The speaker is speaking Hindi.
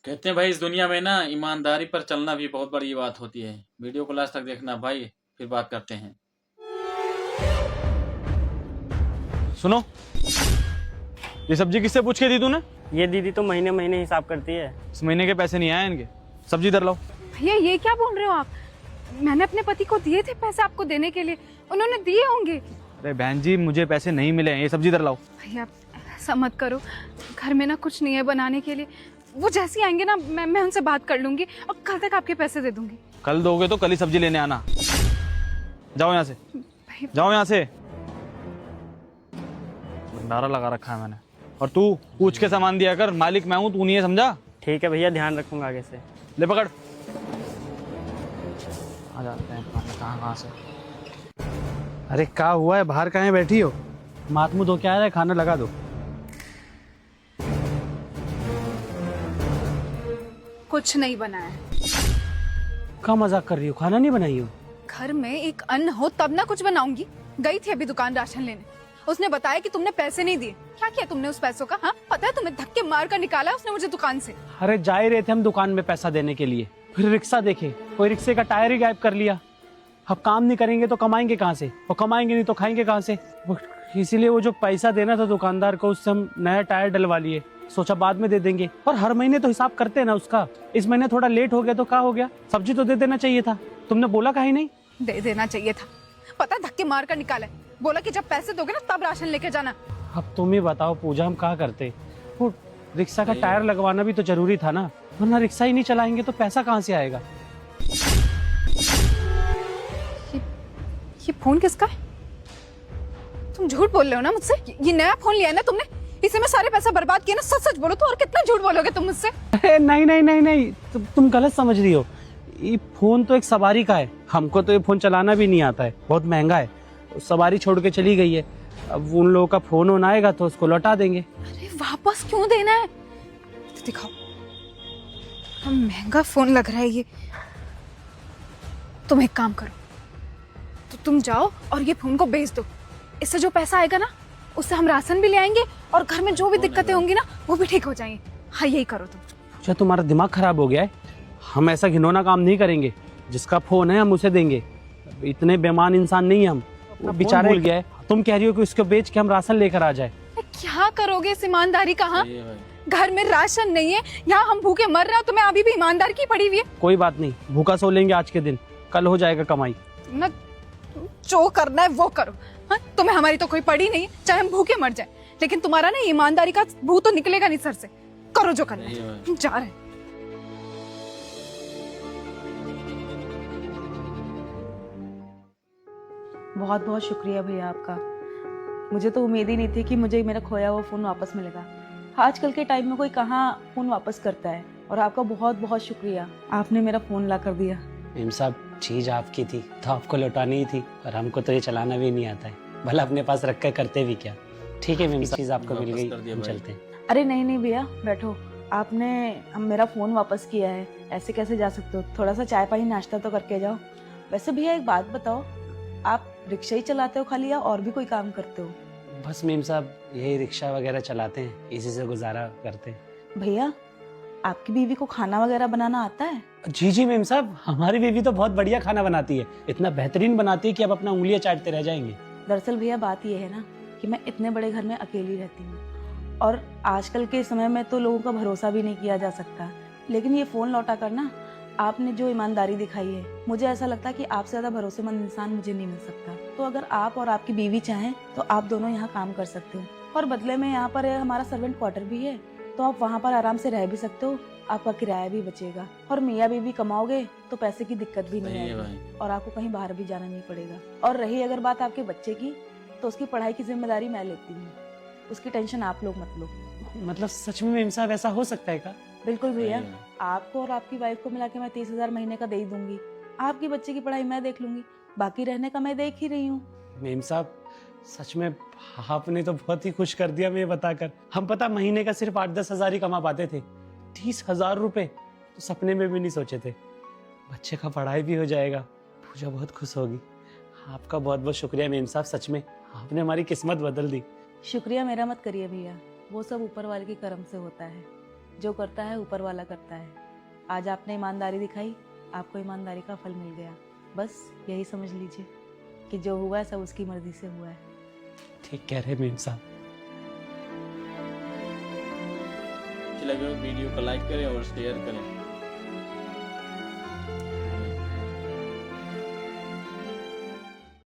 कहते हैं भाई इस दुनिया में ना ईमानदारी पर चलना भी बहुत बड़ी बात होती है। वीडियो को लास्ट तक देखना भाई, फिर बात करते हैं। सुनो, ये सब्जी किससे पूछ के दी तूने? ये दीदी तो महीने महीने हिसाब करती है। इस महीने के पैसे नहीं आए इनके। सब्जी इधर लाओ। भैया ये क्या बोल रहे हो आप? मैंने अपने पति को दिए थे पैसे आपको देने के लिए, उन्होंने दिए होंगे। अरे बहन जी, मुझे पैसे नहीं मिले हैं, ये सब्जी इधर लाओ। भैया ऐसा मत करो, घर में ना कुछ नहीं है बनाने के लिए। वो जैसे आएंगे ना मैं उनसे बात कर लूंगी और कल तक आपके पैसे दे दूंगी। कल दोगे तो कल ही सब्जी लेने आना। जाओ यहाँ से, भैया जाओ यहाँ से। भंडारा लगा रखा है मैंने। और तू पूछ के सामान दिया कर, मालिक मैं हूँ, तू नहीं है, समझा? ठीक है भैया, ध्यान रखूंगा आगे से। ले पकड़। आ जाते हैं कहाँ से। अरे क्या हुआ है, बाहर कहाँ बैठी हो? माथ मुँह धो के आ रहा है, खाना लगा दो। कुछ नहीं बनाया है। क्या मजाक कर रही हो? खाना नहीं बनाई हो? घर में एक अन्न हो तब ना कुछ बनाऊंगी। गई थी अभी दुकान राशन लेने, उसने बताया कि तुमने पैसे नहीं दिए। क्या किया तुमने उस पैसों का? हाँ पता है तुम्हें, धक्के मार कर निकाला उसने मुझे दुकान से। अरे जा ही रहे थे हम दुकान में पैसा देने के लिए, फिर रिक्शा देखे, कोई रिक्शे का टायर ही गायब कर लिया। अब काम नहीं करेंगे तो कमाएंगे कहाँ से, और कमाएंगे नहीं तो खाएंगे कहाँ से? इसीलिए वो जो पैसा देना था दुकानदार को, उससे हम नया टायर डलवा लिए। सोचा बाद में दे देंगे, और हर महीने तो हिसाब करते हैं ना उसका। इस महीने थोड़ा लेट हो गया तो क्या हो गया, सब्जी तो दे देना चाहिए था। तुमने बोला काहे नहीं? दे देना चाहिए था, पता है धक्के मार कर निकाला है। बोला कि जब पैसे दोगे ना तब राशन लेके जाना। अब तुम ही बताओ पूजा, हम क्या करते? वो रिक्शा का टायर लगवाना भी तो जरूरी था ना, वरना रिक्शा ही नहीं चलाएंगे तो पैसा कहाँ से आएगा? ये फोन किसका है? तुम झूठ बोल रहे हो ना मुझसे? ये नया फोन लिया है ना तुमने, इसे में सारे पैसे बर्बाद किए ना। सच सच बोलो तो, और कितना झूठ बोलोगे तुम मुझसे? अरे नहीं नहीं नहीं नहीं, तुम गलत समझ रही हो। ये फोन तो एक सवारी का है, हमको तो ये फोन चलाना भी नहीं आता है, बहुत महंगा है। सवारी छोड़ के चली गई है, अब उन लोगों का फोन होना आएगा तो उसको लौटा देंगे। अरे वापस क्यों देना है? तो दिखाओ, हम महंगा फोन लग रहा है ये। तुम एक काम करो, तो तुम जाओ और ये फोन को बेच दो। इससे जो पैसा आएगा ना, उससे हम राशन भी ले आएंगे और घर में जो भी दिक्कतें होंगी ना वो भी ठीक हो जाएंगी। हाँ यही करो तुम। अच्छा तुम्हारा दिमाग खराब हो गया है? हम ऐसा घिनौना काम नहीं करेंगे, जिसका फोन है हम उसे देंगे। इतने बेईमान इंसान नहीं हम। वो बेचारा भूल गया है, तुम कह रही हो कि उसको बेच के हम राशन लेकर आ जाए। क्या करोगे इस ईमानदारी का? हाँ ये भाई, घर में राशन नहीं है, यहाँ हम भूखे मर रहे हो, तुम्हें अभी भी ईमानदारी की पड़ी हुई है। कोई बात नहीं, भूखा सो लेंगे आज के दिन, कल हो जाएगा कमाई। ना जो करना है वो करो। हाँ तुम्हें हमारी तो कोई पड़ी नहीं, चाहे हम भूखे मर जाए, लेकिन तुम्हारा ना ईमानदारी का भूत तो निकलेगा नहीं सर से। करो जो करना ये है, भाई। जा रहे हैं। बहुत बहुत शुक्रिया भैया आपका। मुझे तो उम्मीद ही नहीं थी कि मुझे मेरा खोया हुआ फ़ोन वापस मिलेगा। आजकल के टाइम में कोई कहाँ फ़ोन वापस करता है, और आपका बहुत बहुत शुक्रिया, आपने मेरा फ़ोन ला कर दिया। मेम साहब, चीज आपकी थी तो आपको लौटानी ही थी, और हमको तो ये चलाना भी नहीं आता है, भला अपने पास रख कर करते भी क्या। ठीक है मेम साहब, चीज आपको मिल वापस कर गई, दिया हम भाई। चलते हैं। अरे नहीं नहीं भैया बैठो, आपने मेरा फ़ोन वापस किया है, ऐसे कैसे जा सकते हो? थोड़ा सा चाय पानी नाश्ता तो करके जाओ। वैसे भैया एक बात बताओ, आप रिक्शा ही चलाते हो खाली, या और भी कोई काम करते हो? बस मेम साहब यही रिक्शा वगैरह चलाते हैं, इसी से गुजारा करते हैं। भैया आपकी बीवी को खाना वगैरह बनाना आता है? जी जी मेम साहब, हमारी बीवी तो बहुत बढ़िया खाना बनाती है, इतना बेहतरीन बनाती है कि आप अपना उंगलियां चाटते रह जाएंगे। दरअसल भैया बात यह है ना कि मैं इतने बड़े घर में अकेली रहती हूँ, और आजकल के समय में तो लोगों का भरोसा भी नहीं किया जा सकता। लेकिन ये फ़ोन लौटा कर ना आपने जो ईमानदारी दिखाई है, मुझे ऐसा लगता है कि आपसे ज़्यादा भरोसेमंद इंसान मुझे नहीं मिल सकता। तो अगर आप और आपकी बीवी चाहें तो आप दोनों यहाँ काम कर सकते हो, और बदले में यहाँ पर हमारा सर्वेंट क्वार्टर भी है, तो आप वहाँ पर आराम से रह भी सकते हो, आपका किराया भी बचेगा, और मियाँ बीवी कमाओगे तो पैसे की दिक्कत भी नहीं ये आएगी, भाई। और आपको कहीं बाहर भी जाना नहीं पड़ेगा। और रही अगर बात आपके बच्चे की, तो उसकी पढ़ाई की जिम्मेदारी मैं लेती हूँ, उसकी टेंशन आप लोग मत लो। मतलब सच में मेम साहब ऐसा हो सकता है क्या? बिल्कुल भैया, ये भाई। आपको और आपकी वाइफ को मिला के मैं 30,000 महीने का दे ही दूंगी। आपकी बच्चे की पढ़ाई मैं देख लूंगी, बाकी रहने का मैं देख ही रही हूँ। मेम साहब सच में आपने तो बहुत ही खुश कर दिया मैं बताकर। हम पता महीने का सिर्फ 8-10 हजार ही कमा पाते थे, 30,000 रुपए तो सपने में भी नहीं सोचे थे। बच्चे का पढ़ाई भी हो जाएगा, पूजा बहुत खुश होगी। आपका बहुत बहुत शुक्रिया मेम साहब, सच में आपने हमारी किस्मत बदल दी। शुक्रिया मेरा मत करिए भैया, वो सब ऊपर वाले के कर्म से होता है। जो करता है ऊपर वाला करता है। आज आपने ईमानदारी दिखाई, आपको ईमानदारी का फल मिल गया। बस यही समझ लीजिए कि जो हुआ है सब उसकी मर्जी से हुआ है। ठीक कह रहे मेम साहब। अच्छी लगे हो वीडियो को लाइक करें और शेयर करें।